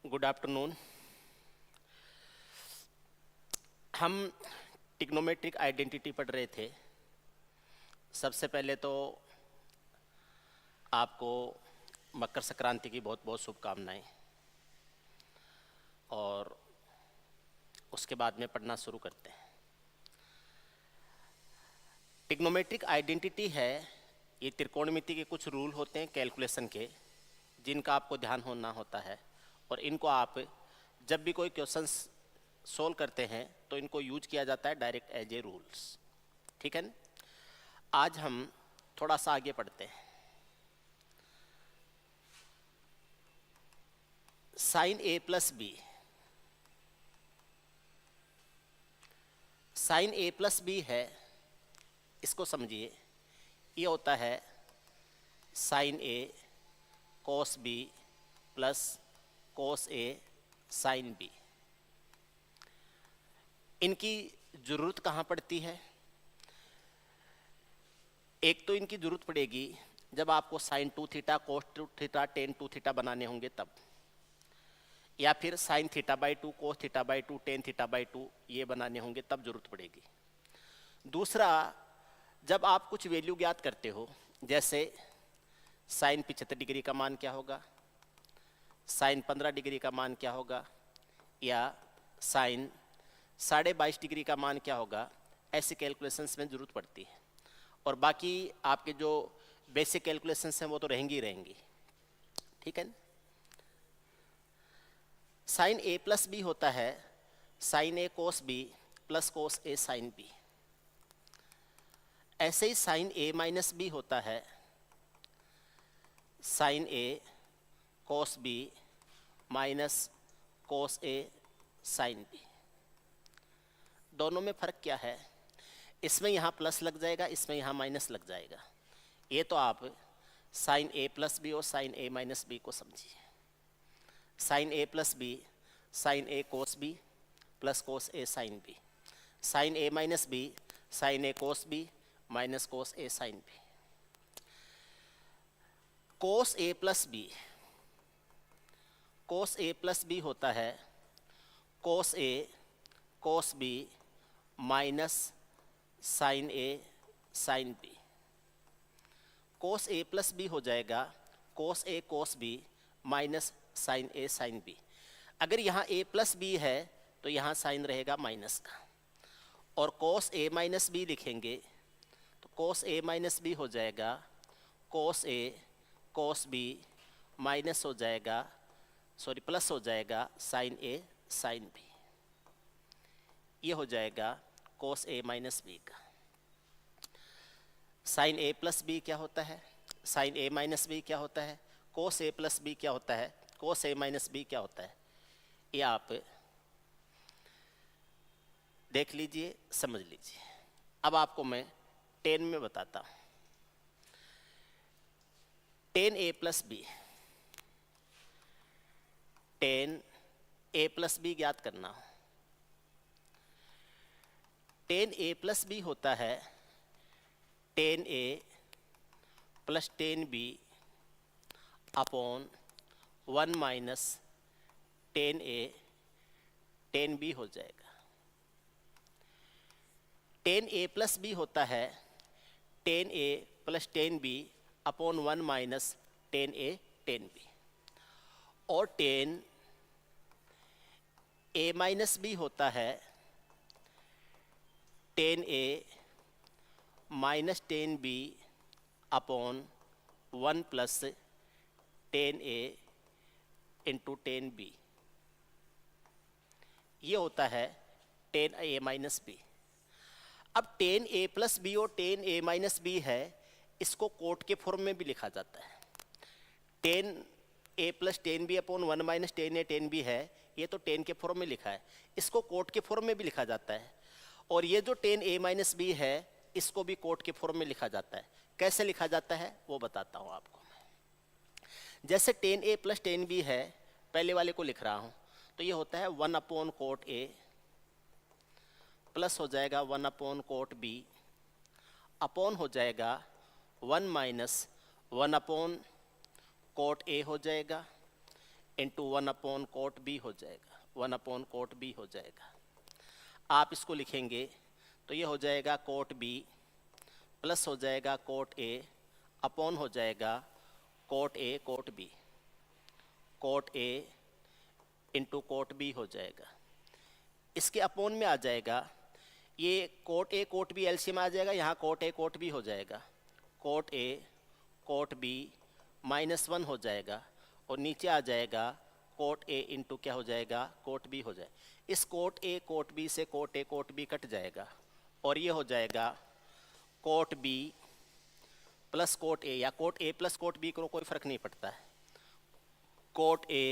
Good afternoon. हम trigonometric identity पढ़ रहे थे। सबसे पहले तो आपको मकर संक्रांति की बहुत बहुत शुभकामनाएं, और उसके बाद में पढ़ना शुरू करते हैं। टिग्नोमेट्रिक आइडेंटिटी है, ये त्रिकोणमिति के कुछ रूल होते हैं कैलकुलेशन के, जिनका आपको ध्यान होना होता है, और इनको आप जब भी कोई क्वेश्चंस सोल्व करते हैं तो इनको यूज किया जाता है डायरेक्ट एज ए रूल्स। ठीक है न? आज हम थोड़ा सा आगे पढ़ते हैं। साइन ए प्लस बी, साइन ए प्लस बी है, इसको समझिए। ये होता है साइन ए कोस बी प्लस कोस ए साइन बी। इनकी ज़रूरत कहाँ पड़ती है? एक तो इनकी ज़रूरत पड़ेगी जब आपको sine 2 theta cos 2 theta tan 2 theta बनाने होंगे तब, या फिर sine theta by 2 cos theta by 2 tan theta by 2 ये बनाने होंगे तब ज़रूरत पड़ेगी। दूसरा, जब आप कुछ वैल्यू ज्ञात करते हो, जैसे साइन 75 डिग्री का मान क्या होगा, साइन 15 डिग्री का मान क्या होगा, या साइन 22.5 डिग्री का मान क्या होगा, ऐसे कैलकुलेशंस में ज़रूरत पड़ती है। और बाकी आपके जो बेसिक कैलकुलेशंस हैं वो तो रहेंगी ही रहेंगी। ठीक है न? साइन ए प्लस बी होता है साइन ए कोस बी प्लस कोस ए साइन बी। ऐसे ही साइन ए माइनस बी होता है साइन ए कोस बी माइनस कोस ए साइन बी। दोनों में फ़र्क क्या है? इसमें यहाँ प्लस लग जाएगा, इसमें यहाँ माइनस लग जाएगा। ये तो आप साइन ए प्लस बी और साइन ए माइनस बी को समझिए। साइन ए प्लस बी साइन ए कोस बी प्लस कोस ए साइन बी, साइन ए माइनस बी साइन ए कोस बी माइनस कोस ए साइन बी। कोस ए प्लस बी, कोस ए प्लस बी होता है कोस ए कोस बी माइनस साइन ए sine B. कोस ए plus B हो जाएगा कोस ए कोस B minus sign ए sine B. अगर यहाँ ए plus B है तो यहाँ sign रहेगा माइनस का, और कोस ए माइनस बी लिखेंगे तो कोस ए माइनस बी हो जाएगा कोस ए कोस बी माइनस हो जाएगा, सॉरी प्लस हो जाएगा साइन ए साइन बी। ये हो जाएगा कोस ए माइनस बी का। साइन ए प्लस बी क्या होता है, साइन ए माइनस बी क्या होता है, कोस ए प्लस बी क्या होता है, कोस ए माइनस बी क्या होता है, ये आप देख लीजिए, समझ लीजिए। अब आपको मैं 10 में बताता हूँ। 10 ए प्लस बी, 10 ए प्लस बी ज्ञात करना हो। 10 ए प्लस बी होता है 10 ए प्लस 10 बी अपॉन 1 माइनस 10 ए 10 बी हो जाएगा। 10 ए प्लस बी होता है 10 ए प्लस 10 बी अपॉन 1 माइनस 10 ए 10 बी, और 10 ए माइनस बी होता है 10 ए माइनस 10 बी अपॉन 1 प्लस 10 ए इंटू 10 बी। ये होता है 10 ए माइनस बी। अब 10 ए प्लस बी और 10 ए माइनस बी है, इसको कोट के फॉर्म में भी लिखा जाता है। 10 ए प्लस 10 बी अपॉन 1 माइनस 10 ए 10 बी है, ये तो 10 के फॉर्म में लिखा है, इसको कोट के फॉर्म में भी लिखा जाता है। और ये जो 10 ए माइनस बी है, इसको भी कोट के फॉर्म में लिखा जाता है। कैसे लिखा जाता है वो बताता हूँ आपको मैं। जैसे 10 ए प्लस 10 बी है, पहले वाले को लिख रहा हूँ, तो ये होता है 1 अपॉन कोट ए प्लस हो जाएगा 1 अपॉन कोट बी अपॉन हो जाएगा 1 माइनस 1 अपॉन कोट ए हो जाएगा इंटू 1/cot b हो जाएगा, 1/cot b हो जाएगा। आप इसको लिखेंगे तो ये हो जाएगा cot b प्लस हो जाएगा cot a अपॉन हो जाएगा cot a cot b, cot a into cot b हो जाएगा। इसके अपॉन में आ जाएगा ये cot a cot b LCM आ जाएगा, यहाँ cot a cot b हो जाएगा, cot a cot b -1 हो जाएगा और नीचे आ जाएगा cot a इंटू क्या हो जाएगा cot b हो जाएगा। इस cot a cot b से cot a cot b cut जाएगा और ये हो जाएगा cot b plus cot a, या cot a plus cot b को कोई फर्क नहीं पड़ता है, cot a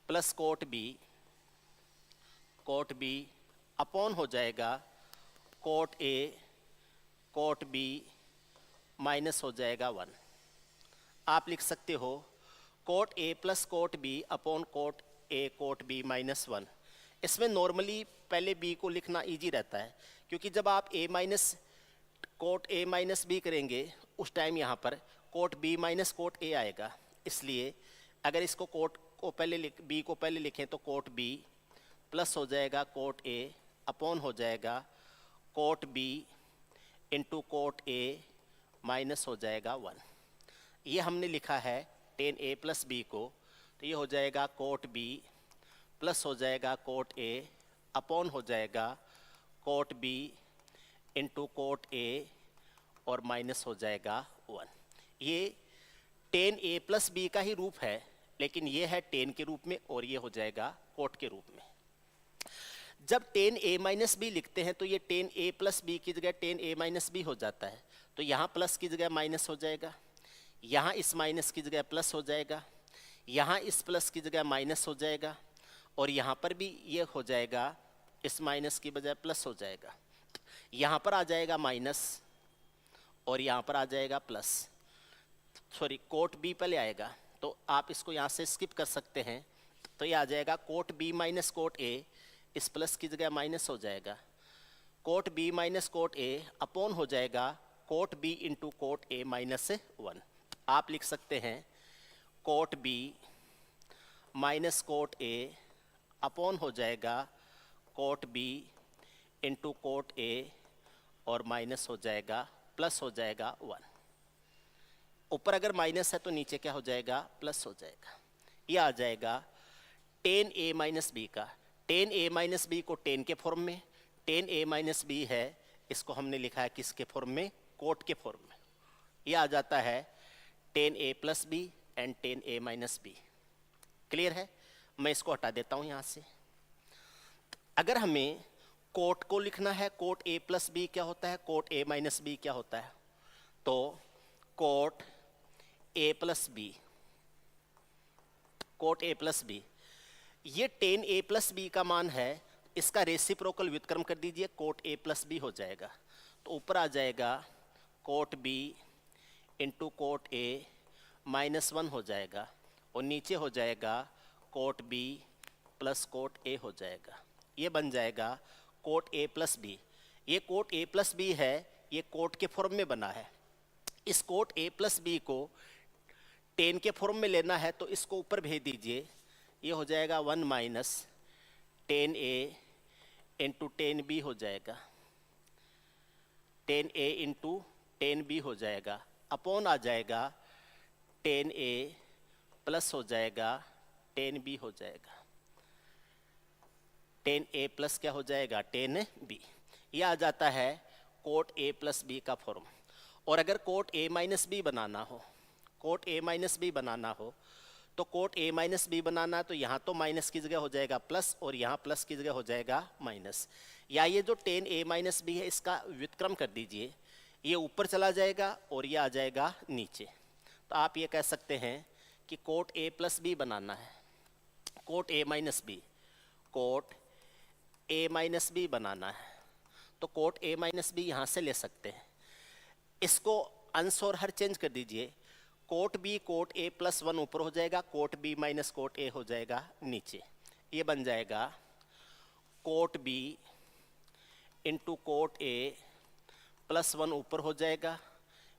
plus cot b upon हो जाएगा cot a cot b minus हो जाएगा 1। आप लिख सकते हो cot a plus cot b upon cot a cot b -1। इसमें नॉर्मली पहले b को लिखना इजी रहता है, क्योंकि जब आप a minus cot a minus b करेंगे उस टाइम यहाँ पर cot b minus cot a आएगा। इसलिए अगर इसको cot को पहले b को पहले लिखें तो cot b प्लस हो जाएगा cot a अपॉन हो जाएगा cot b into cot a minus हो जाएगा 1। ये हमने लिखा है tan a प्लस b को, तो ये हो जाएगा cot b प्लस हो जाएगा cot a अपॉन हो जाएगा cot b into cot a और माइनस हो जाएगा 1। ये tan a प्लस b का ही रूप है, लेकिन ये है tan के रूप में और ये हो जाएगा cot के रूप में। जब tan a माइनस b लिखते हैं तो ये tan a प्लस b की जगह tan a माइनस b हो जाता है, तो यहाँ प्लस की जगह माइनस हो जाएगा, यहाँ इस माइनस की जगह प्लस हो जाएगा, यहाँ इस प्लस की जगह माइनस हो जाएगा और यहाँ पर भी ये हो जाएगा, इस माइनस की बजाय प्लस हो जाएगा। यहाँ पर आ जाएगा माइनस और यहाँ पर आ जाएगा प्लस, सॉरी cot b पहले आएगा, तो आप इसको यहाँ से स्किप कर सकते हैं। तो ये आ जाएगा cot b minus cot a, इस प्लस की जगह माइनस हो जाएगा, cot b minus cot a upon हो जाएगा cot b into cot a minus 1। आप लिख सकते हैं cot b minus cot a upon हो जाएगा cot b into cot a और माइनस हो जाएगा प्लस हो जाएगा 1। ऊपर अगर माइनस है तो नीचे क्या हो जाएगा प्लस हो जाएगा। ये आ जाएगा tan a माइनस b का, tan a माइनस b को tan के फॉर्म में, tan a माइनस b है इसको हमने लिखा है किसके फॉर्म में, cot के फॉर्म में। ये आ जाता है tan a plus b and tan a minus b। Clear है? मैं इसको हटा देता हूँ यहाँ से। अगर हमें cot को लिखना है, cot a प्लस b क्या होता है, cot a माइनस b क्या होता है, तो cot a plus b, cot a plus b, ये tan a प्लस b का मान है, इसका रेसिप्रोकल व्युत्क्रम कर दीजिए, cot a प्लस b हो जाएगा। तो ऊपर आ जाएगा cot b into cot a minus 1 हो जाएगा और नीचे हो जाएगा cot b plus cot a हो जाएगा। ये बन जाएगा cot a प्लस b। ये cot a प्लस b है, ये cot के फॉर्म में बना है। इस cot a प्लस b को tan के फॉर्म में लेना है तो इसको ऊपर भेज दीजिए, ये हो जाएगा 1 minus tan a into tan b हो जाएगा, tan a into tan b हो जाएगा, अपॉन आ जाएगा tan a प्लस हो जाएगा tan b हो जाएगा, tan a प्लस क्या हो जाएगा tan b। यह आ जाता है cot a प्लस b का फॉर्म। और अगर cot a माइनस b बनाना हो, cot a माइनस b बनाना हो तो cot a माइनस b बनाना है तो यहाँ तो माइनस की जगह हो जाएगा प्लस और यहाँ प्लस की जगह हो जाएगा माइनस। या ये जो tan a माइनस b है इसका व्युत्क्रम कर दीजिए, ये ऊपर चला जाएगा और ये आ जाएगा नीचे। तो आप ये कह सकते हैं कि cot a प्लस b बनाना है, cot a minus b, cot a minus b बनाना है तो cot a माइनस b यहाँ से ले सकते हैं। इसको अंश और हर चेंज कर दीजिए, cot b cot a plus 1 ऊपर हो जाएगा, cot b minus cot a हो जाएगा नीचे। ये बन जाएगा cot b into cot a plus 1 ऊपर हो जाएगा,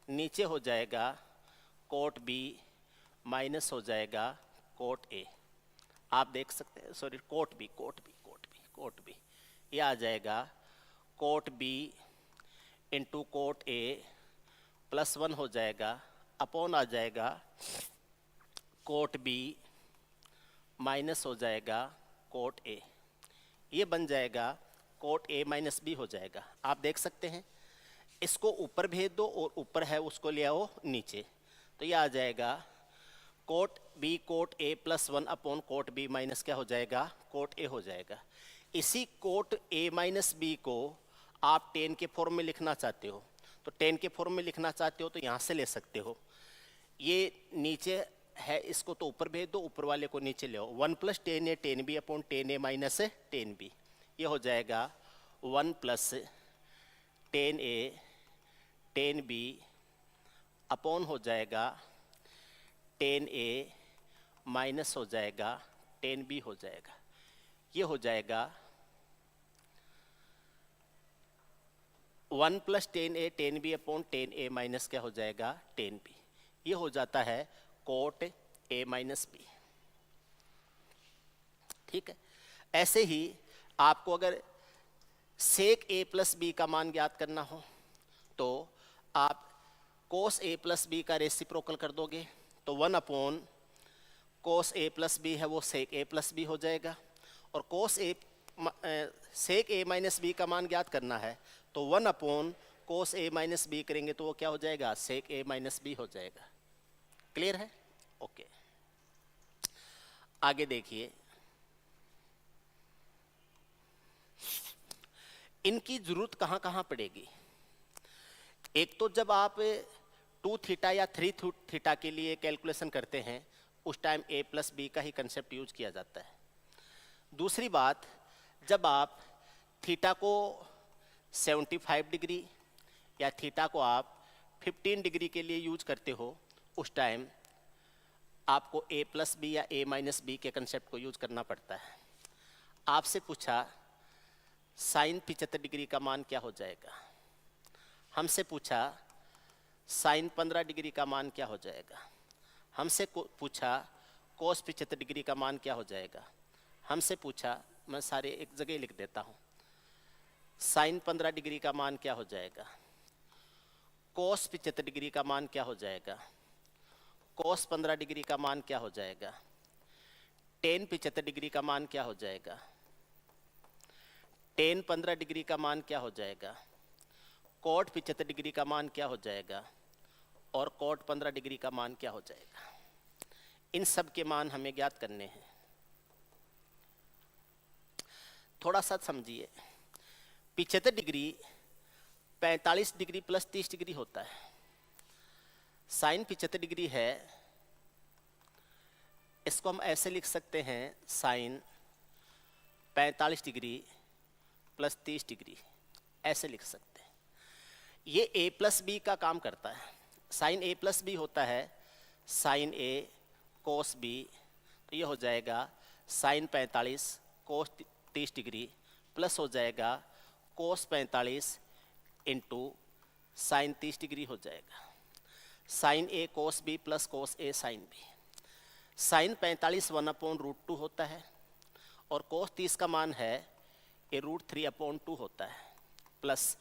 नीचे हो जाएगा cot b माइनस हो जाएगा कोट ए, आप देख सकते हैं, sorry cot B, cot B, cot B, cot B, ये आ जाएगा cot B into cot A plus 1 हो जाएगा, अपॉन आ जाएगा कोट बी माइनस हो जाएगा कोट ए, ये बन जाएगा कोट ए माइनस बी हो जाएगा। आप देख सकते हैं, इसको ऊपर भेज दो और ऊपर है उसको ले आओ नीचे, तो ये आ जाएगा cot B cot A plus 1 upon cot B minus क्या हो जाएगा, कोट ए हो जाएगा। इसी कोट ए माइनस बी को आप टेन के फॉर्म में लिखना चाहते हो, तो टेन के फॉर्म में लिखना चाहते हो तो यहाँ से ले सकते हो, ये नीचे है इसको तो ऊपर भेज दो, ऊपर वाले को नीचे ले आओ, 1 प्लस टेन ए टेन बी अपॉन टेन ए माइनस टेन बी, ये हो जाएगा 1 प्लस टेन ए टेन बी अपॉन हो जाएगा टेन ए माइनस हो जाएगा टेन बी हो जाएगा, ये हो जाएगा 1 प्लस टेन ए टेन बी अपॉन टेन ए माइनस क्या हो जाएगा, टेन बी, ये हो जाता है कोट ए माइनस बी। ठीक है, ऐसे ही आपको अगर सेक ए प्लस बी का मान ज्ञात करना हो तो आप कोस ए प्लस बी का रेसिप्रोकल कर दोगे, तो 1 अपॉन कोस ए प्लस बी है वो सेक ए प्लस बी हो जाएगा, और कोस ए सेक ए माइनस बी का मान ज्ञात करना है तो 1 अपॉन कोस ए माइनस बी करेंगे तो वो क्या हो जाएगा, सेक ए माइनस बी हो जाएगा। क्लियर है? ओके, आगे देखिए, इनकी जरूरत कहां कहां पड़ेगी। एक तो जब आप 2 थीटा या 3 थीटा के लिए कैलकुलेशन करते हैं उस टाइम ए प्लस बी का ही कंसेप्ट यूज किया जाता है। दूसरी बात, जब आप थीटा को 75 डिग्री या थीटा को आप 15 डिग्री के लिए यूज करते हो उस टाइम आपको ए प्लस बी या ए माइनस बी के कंसेप्ट को यूज करना पड़ता है। आपसे पूछा साइन 75 डिग्री का मान क्या हो जाएगा, हमसे पूछा साइन 15 डिग्री का मान क्या हो जाएगा, हमसे पूछा कोस 75 डिग्री का मान क्या हो जाएगा, हमसे पूछा, मैं सारे एक जगह लिख देता हूँ, साइन 15 डिग्री का मान क्या हो जाएगा, कोस 75 डिग्री का मान क्या हो जाएगा, कोस 15 डिग्री का मान क्या हो जाएगा, टेन 75 डिग्री का मान क्या हो जाएगा, टेन 15 डिग्री का मान क्या हो जाएगा, कोट 75 डिग्री का मान क्या हो जाएगा, और कोट 15 डिग्री का मान क्या हो जाएगा। इन सब के मान हमें ज्ञात करने हैं। थोड़ा सा समझिए, 75 डिग्री 45 डिग्री प्लस 30 डिग्री होता है, साइन 75 डिग्री है, इसको हम ऐसे लिख सकते हैं साइन 45 डिग्री प्लस 30 डिग्री, ऐसे लिख सकते हैं। ये ए प्लस बी का काम करता है, साइन ए प्लस बी होता है साइन ए कोस बी, तो ये हो जाएगा साइन 45 कोस 30 डिग्री प्लस हो जाएगा कोस 45 इंटू साइन 30 डिग्री हो जाएगा, साइन ए कोस बी प्लस कोस ए साइन बी। साइन 45 1/√2 होता है और कोस 30 का मान है ये √3/2 होता है, प्लस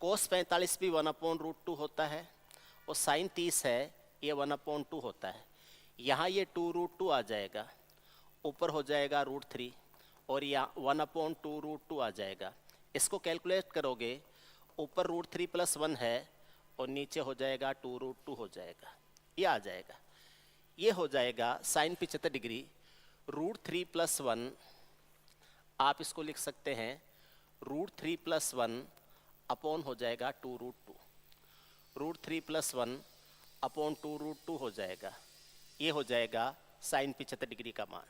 कोस 45 भी 1/√2 होता है और साइन 30 है ये 1/2 होता है। यहाँ ये 2√2 आ जाएगा, ऊपर हो जाएगा √3 और यहाँ 1/2√2 आ जाएगा। इसको कैलकुलेट करोगे, ऊपर √3 + 1 है और नीचे हो जाएगा 2√2 हो जाएगा, ये आ जाएगा। ये हो जाएगा साइन 75 डिग्री √3 + 1, आप इसको लिख सकते हैं √3 + 1 अपॉन हो जाएगा 2√2, √3 + 1 अपॉन 2√2 हो जाएगा। ये हो जाएगा साइन 75 डिग्री का मान।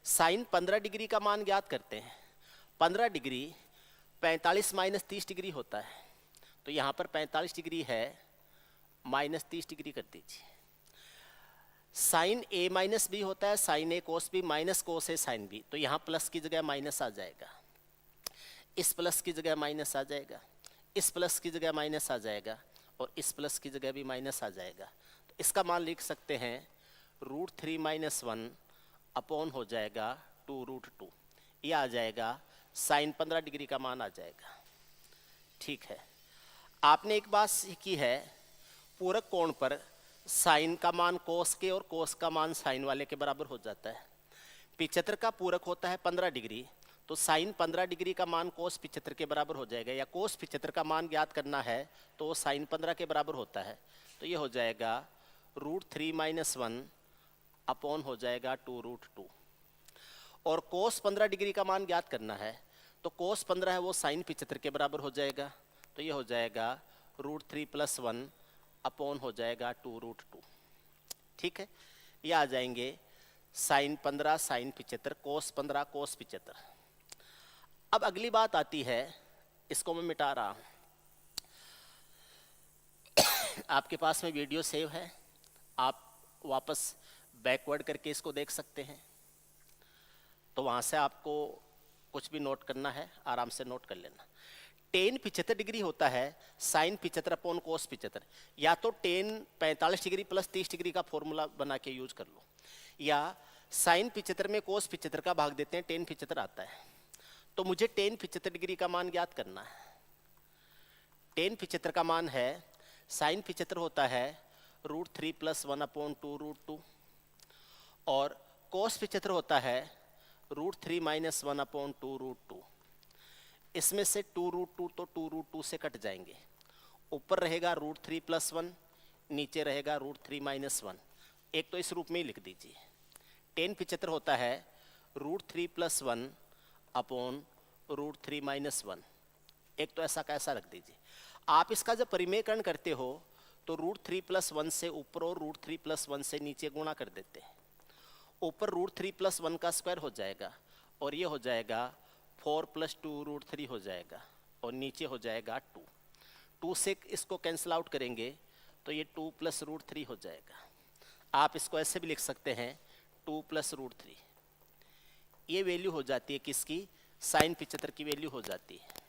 साइन 15 डिग्री का मान ज्ञात करते हैं। 15 डिग्री 45 - 30 डिग्री होता है, तो यहाँ पर 45 डिग्री है, -30 डिग्री कर दीजिए। साइन A - B होता है sine A cos B minus cos A sine B, तो यहाँ प्लस की जगह माइनस आ जाएगा, इस प्लस की जगह माइनस आ जाएगा, इस प्लस की जगह माइनस आ जाएगा और इस प्लस की जगह भी माइनस आ जाएगा। तो इसका मान लिख सकते हैं √3 - 1 अपॉन हो जाएगा 2√2। ये आ जाएगा साइन 15 डिग्री का मान आ जाएगा। ठीक है, आपने एक बात सीखी है, पूरक कोण पर साइन का मान कोस के और कोस का मान साइन वाले के बराबर हो जाता है। 75 का पूरक होता है 15 डिग्री, तो साइन 15 डिग्री का मान कोस 75 के बराबर हो जाएगा, या कोस 75 का मान ज्ञात करना है तो वो साइन 15 के बराबर होता है। तो ये हो जाएगा √3 - 1 अपॉन हो जाएगा 2√2। और कोस 15 डिग्री का मान ज्ञात करना है तो कोस 15 है वो साइन 75 के बराबर हो जाएगा। तो ये हो जाएगा √3 + 1 अपॉन हो जाएगा 2√2। ठीक है, ये आ जाएंगे साइन 15 साइन 75, कोस 15 कोस 75। अब अगली बात आती है, इसको मैं मिटा रहा हूं। आपके पास में वीडियो सेव है, आप वापस बैकवर्ड करके इसको देख सकते हैं। तो वहां से आपको कुछ भी नोट करना है आराम से नोट कर लेना। टेन 75 डिग्री होता है साइन 75 अपॉन कोस 75। या तो टेन 45 डिग्री प्लस 30 डिग्री का फॉर्मूला बना के यूज कर लो, या साइन 75 में कोस 75 का भाग देते हैं, टेन 75 आता है। तो मुझे टेन 75 डिग्री का मान ज्ञात करना है। टेन 75 का मान है, साइन 75 होता है √3 + 1 अपॉन 2√2, और कोस 75 होता है √3 - 1 अपॉन 2√2। इसमें से 2√2 तो 2√2 से कट जाएंगे, ऊपर रहेगा √3 + 1, नीचे रहेगा √3 - 1। एक तो इस रूप में ही लिख दीजिए। टेन 75 होता है √3 + 1 अपॉन √3 - 1। एक तो ऐसा कैसा रख दीजिए। आप इसका जब परिमेयकरण करते हो तो √3 + 1 से ऊपर और √3 + 1 से नीचे गुणा कर देते हैं। ऊपर √3 + 1 का स्क्वायर हो जाएगा, और ये हो जाएगा 4 + 2 √3 हो जाएगा, और नीचे हो जाएगा 2। 2 से इसको कैंसिल आउट करेंगे तो ये 2 + √3 हो जाएगा। आप इसको ऐसे भी लिख सकते हैं 2 + √3। ये वैल्यू हो जाती है किसकी, साइन 75 की वैल्यू हो जाती है।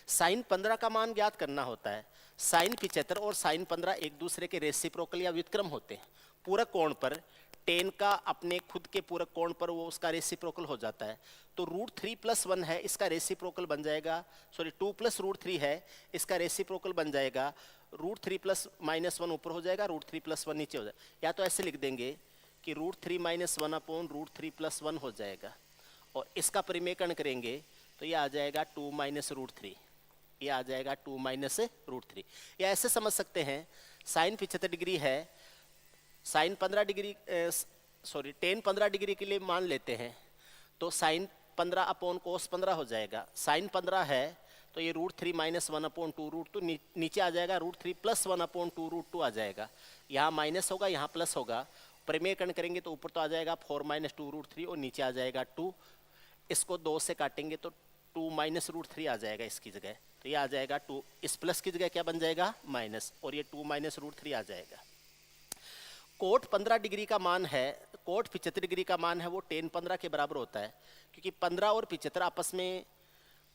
साइन 15 का मान ज्ञात करना होता है। साइन 75 और साइन 15 एक दूसरे के रेसिप्रोकल या व्युत्क्रम होते हैं। पूरक कोण पर टेन का अपने खुद के पूरक कोण पर वो उसका रेसिप्रोकल हो जाता है। तो √3 + 1 है, इसका रेसिप्रोकल बन जाएगा, सॉरी 2 + √3 है, इसका रेसिप्रोकल बन जाएगा √3 + -1 ऊपर हो जाएगा, √3 + 1 नीचे हो जाएगा। या तो ऐसे लिख देंगे कि √3 - 1 अपॉन √3 + 1 हो जाएगा, और इसका परिमेयकरण करेंगे तो ये आ जाएगा 2 - √3। ये आ जाएगा 2 - √3। या ऐसे समझ सकते हैं, साइन 75 डिग्री है, sine 15 degree sorry tan 15 degree के लिए मान लेते हैं, तो साइन 15 अपॉन कोस 15 हो जाएगा। साइन 15 है तो ये √3 - 1 अपॉन 2√2 नीचे आ जाएगा, √3 + 1 अपॉन 2√2 आ जाएगा। यहाँ माइनस होगा, यहाँ प्लस होगा, परिमेयकरण करेंगे तो ऊपर तो आ जाएगा 4 - 2√3 और नीचे आ जाएगा 2। इसको 2 से काटेंगे तो 2 - √3 आ जाएगा इसकी जगह। तो ये आ जाएगा 2, इस प्लस की जगह क्या बन जाएगा, माइनस, और ये 2 - √3 आ जाएगा। कोट 15 डिग्री का मान है, कोट 75 डिग्री का मान है वो टेन 15 के बराबर होता है, क्योंकि 15 और 75 आपस में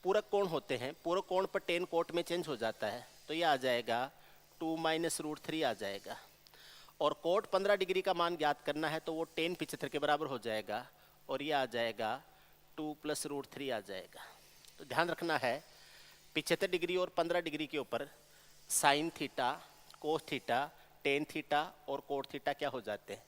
पूरक कोण होते हैं। पूरक कोण पर टेन कोट में चेंज हो जाता है, तो ये आ जाएगा 2 - √3 आ जाएगा। और कोट 15 डिग्री का मान ज्ञात करना है तो वो टेन 75 के बराबर हो जाएगा, और ये आ जाएगा 2 + √3 आ जाएगा। तो ध्यान रखना है 75 डिग्री और 15 डिग्री के ऊपर sine theta, cos theta, tan theta और कोट थीटा क्या हो जाते हैं।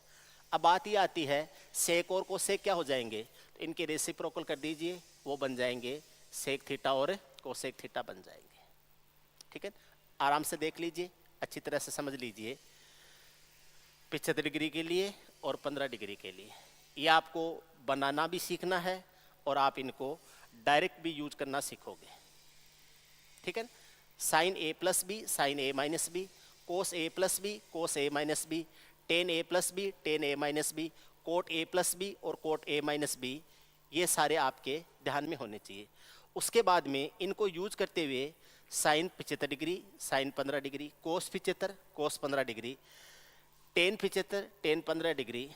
अब बात ये आती है सेक और कोसेक क्या हो जाएंगे, तो इनके रेसिप्रोकल कर दीजिए, वो बन जाएंगे सेक थीटा और कोसेक थीटा बन जाएंगे। ठीक है, आराम से देख लीजिए, अच्छी तरह से समझ लीजिए 75 डिग्री के लिए और 15 डिग्री के लिए। ये आपको बनाना भी सीखना है और आप इनको डायरेक्ट भी यूज करना सीखोगे। ठीक है, sine A + B, sine A - B, cos A + B, cos A - B, tan A + B, tan A - B, cot A + B और कोट A - B, ये सारे आपके ध्यान में होने चाहिए। उसके बाद में इनको यूज करते हुए sine 75 degree, sine 15 degree, cos 75, cos 15 degree, tan 75, tan 15 degree,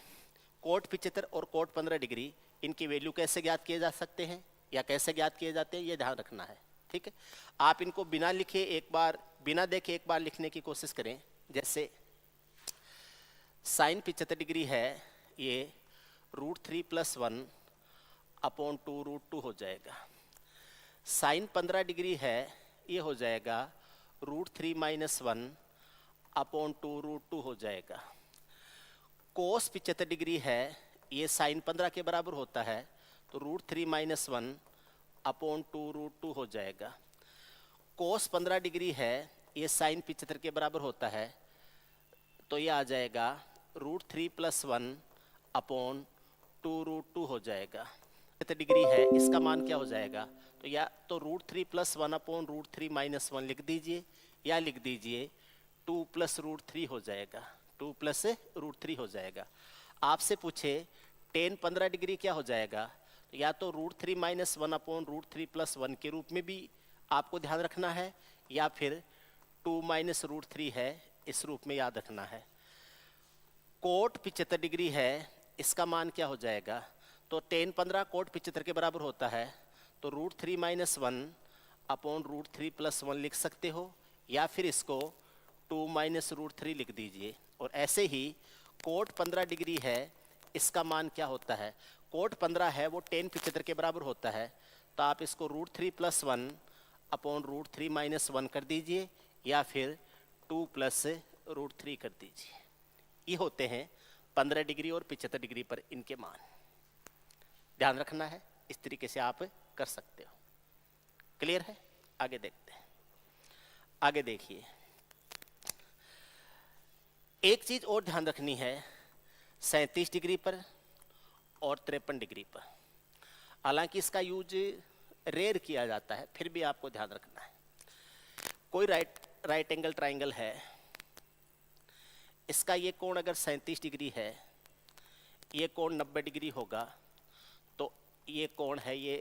cot 75 और कोट 15 डिग्री, इनकी वैल्यू कैसे ज्ञात किए जा सकते हैं या कैसे ज्ञात किए जाते हैं, ये ध्यान रखना है। ठीक है, आप इनको बिना लिखे एक बार, बिना देखे एक बार लिखने की कोशिश करें। जैसे साइन 75 डिग्री है, ये √3 + 1 अपॉन 2 √2 हो जाएगा। साइन 15 डिग्री है, ये हो जाएगा √3 - 1 अपॉन 2 √2 हो जाएगा। कोस 75 डिग्री है, ये साइन 15 के बराबर होता है, तो √3 - 1 अपॉन 2 √2 हो जाएगा। कोस 15 डिग्री है, ये साइन 75 के बराबर होता है, तो ये आ जाएगा √3 + 1 अपॉन 2 √2 हो जाएगा। 75 डिग्री है, इसका मान क्या हो जाएगा, तो या तो √3 + 1 अपॉन √3 - 1 लिख दीजिए, या लिख दीजिए 2 + √3 हो जाएगा, 2 + √3 हो जाएगा। आपसे पूछे tan 15 डिग्री क्या हो जाएगा, तो या तो √3 - 1 अपॉन √3 + 1 के रूप में भी आपको ध्यान रखना है, या फिर 2 - √3 है, इस रूप में याद रखना है। कोट 75 डिग्री है, इसका मान क्या हो जाएगा, तो tan 15 कोट 75 के बराबर होता है, तो √3 - 1 अपॉन √3 + 1 लिख सकते हो, या फिर इसको 2 - √3 लिख दीजिए। और ऐसे ही कोट 15 डिग्री है, इसका मान क्या होता है, कोट 15 है वो tan 75 के बराबर होता है, तो आप इसको √3 + 1 अपॉन √3 - 1 कर दीजिए, या फिर 2 + √3 कर दीजिए। ये होते हैं 15 डिग्री और 75 डिग्री पर इनके मान। ध्यान रखना है, इस तरीके से आप कर सकते हो। क्लियर है? आगे देखते हैं। आगे देखिए, एक चीज और ध्यान रखनी है, 37 डिग्री पर और 53 डिग्री पर। हालांकि इसका यूज रेयर किया जाता है, फिर भी आपको ध्यान रखना है। कोई राइट एंगल ट्राइंगल है, इसका ये कोण अगर 37 डिग्री है, ये कोण 90 डिग्री होगा, तो ये कोण है ये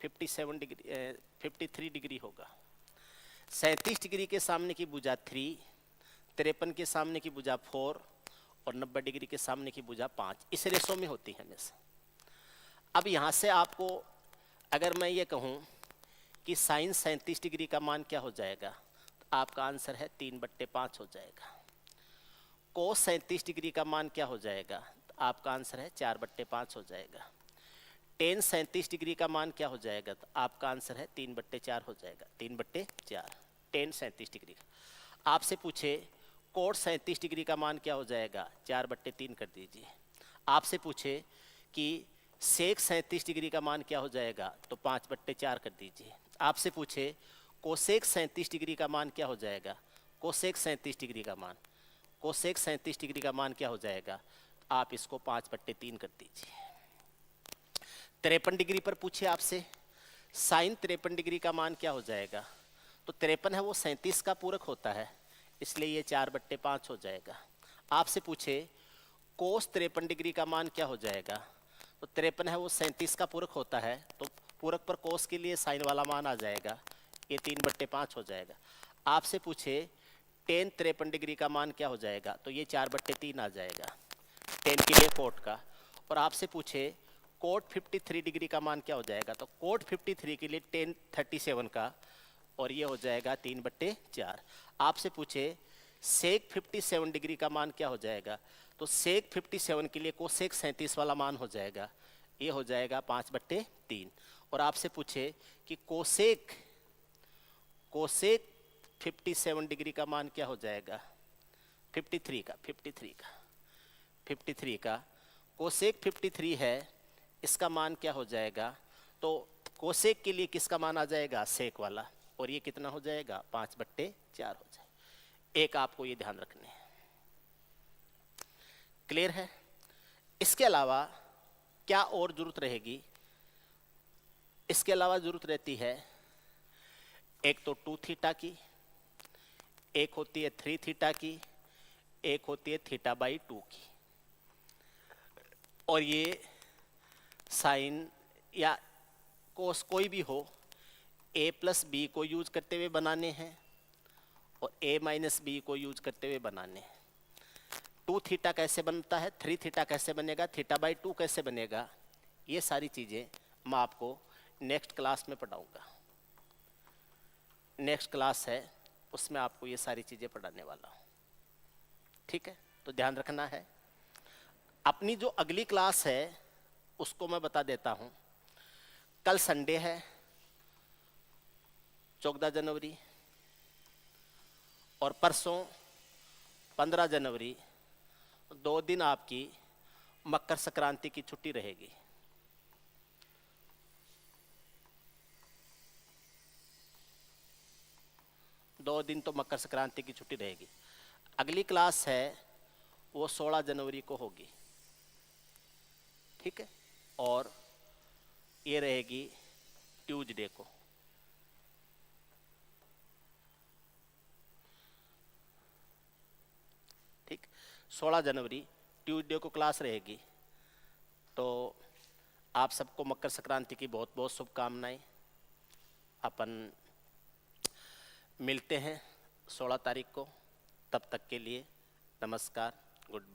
53 डिग्री होगा। 37 डिग्री के सामने की भुजा 3, 53 के सामने की भुजा 4 और 90 डिग्री के सामने की भुजा 5, इस रेशो में होती है हमेशा। अब यहाँ से आपको अगर मैं ये कहूँ कि साइन 37 डिग्री का मान क्या हो जाएगा, तो आपका आंसर है 3/5 हो जाएगा। कोस 37 डिग्री का मान क्या हो जाएगा, तो आपका आंसर है 4/5 हो जाएगा। tan 37 डिग्री का मान क्या हो जाएगा, तो आपका आंसर है 3/4 हो जाएगा, 3/4 tan 37 डिग्री। आपसे पूछे कोट 37 डिग्री का मान क्या हो जाएगा, 4/3 कर दीजिए। आपसे पूछे कि सेक 37 डिग्री का मान क्या हो जाएगा, तो 5/4 कर दीजिए। आपसे पूछे कोसेक 37 डिग्री का मान क्या हो जाएगा, कोसेक 37 डिग्री का मान, कोसेक 37 डिग्री का मान क्या हो जाएगा, आप इसको 5/3 कर दीजिए। 53 डिग्री पर पूछे आपसे साइन 53 डिग्री का मान क्या हो जाएगा, तो 53 है वो 37 का पूरक होता है, इसलिए ये 4/5 हो जाएगा। आपसे पूछे कोस 53 डिग्री का मान क्या हो जाएगा, तो 53 है वो 37 का पूरक होता है, तो पूरक पर कोस के लिए साइन वाला मान आ जाएगा, ये 3/5 हो जाएगा। आपसे पूछे tan 53 डिग्री का मान क्या हो जाएगा, तो ये 4/3 आ जाएगा tan के लिए कोट का। और आपसे पूछे कोट 53 डिग्री का मान क्या हो जाएगा, तो कोट 53 के लिए tan 37 का, और ये हो जाएगा 3/4। आपसे पूछे सेक 57 डिग्री का मान क्या हो जाएगा, तो सेक 57 के लिए कोसेक 37 वाला मान हो जाएगा, ये हो जाएगा 5/3। और आपसे पूछे कि कोसेक 57 डिग्री का मान क्या हो जाएगा, 53 का कोसेक 53 है, इसका मान क्या हो जाएगा, तो कोसेक के लिए किसका मान आ जाएगा, सेक वाला, और ये कितना हो जाएगा, 5/4 हो जाएगा। एक आपको ये ध्यान रखने हैं। क्लियर है? इसके अलावा क्या और जरूरत रहेगी, इसके अलावा जरूरत रहती है एक तो 2 थीटा की, एक होती है 3 थीटा की, एक होती है θ/2 की। और ये साइन या कोस कोई भी हो, a + b को यूज करते हुए बनाने हैं और a - b को यूज करते हुए बनाने हैं। 2 थीटा कैसे बनता है, 3 थीटा कैसे बनेगा, θ/2 कैसे बनेगा, ये सारी चीजें मैं आपको नेक्स्ट क्लास में पढ़ाऊंगा। नेक्स्ट क्लास है, उसमें आपको ये सारी चीजें पढ़ाने वाला हूँ। ठीक है, तो ध्यान रखना है। अपनी जो अगली क्लास है उसको मैं बता देता हूँ। कल संडे है 14 जनवरी और परसों 15 जनवरी, 2 दिन आपकी मकर संक्रांति की छुट्टी रहेगी। दो दिन तो मकर संक्रांति की छुट्टी रहेगी। अगली क्लास है वो 16 जनवरी को होगी, ठीक है, और ये रहेगी ट्यूसडे को। ठीक, 16 जनवरी ट्यूसडे को क्लास रहेगी। तो आप सबको मकर संक्रांति की बहुत बहुत शुभकामनाएं। अपन मिलते हैं 16 तारीख को, तब तक के लिए नमस्कार, गुड बाय।